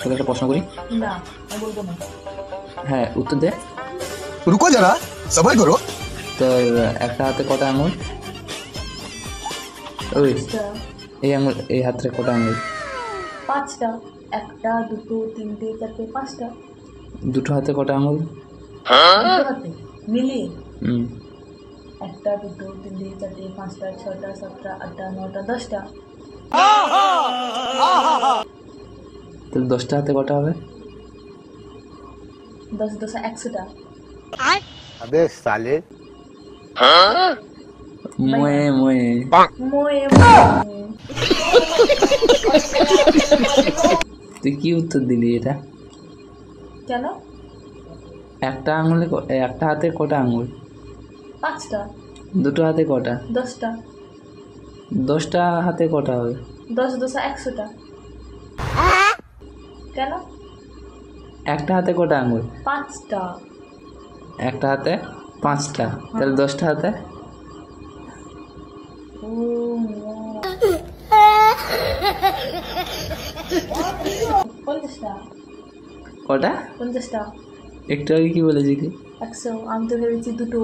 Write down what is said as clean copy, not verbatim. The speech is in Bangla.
তোকে একটা প্রশ্ন করি। না আমি বলবো না। হ্যাঁ, উত্তর দে। रुको जरा सबर करो। তোর একটা হাতে কটা আঙুল? ওই পাঁচটা। এই আঙুল, এই হাতে কটা আঙুল? পাঁচটা। একটা, দুটো, তিনটে, চারটে, পাঁচটা। দুটো হাতে কটা আঙুল? দুটো হাতে মিলিয়ে হুম। একটা, দুটো, তিনটে, চারটে, পাঁচটা, ছটা, সাতটা, আটটা, নটা, 10টা। তাহলে 10টা হাতে কটা হবে? 10 10 100টা। अबे साले ময়ে ময়ে। মোয়ে তুই কি উত্তর দিলি এটা? কেন? একটা আঙুলে একটা হাতে কটা আঙুল? পাঁচটা। দুটো হাতে কটা? 10টা। 10টা হাতে কটা হবে? 10 10 100টা। কেন? একটা হাতে কটা আঙুল? পাঁচটা। একটা হাতে 5টা, তাহলে 10টা হাতে? ও 50টা। কটা? 50টা। একটু আগে কি বলেছিলি? 100। আমি তো ভেবেছি দুটো।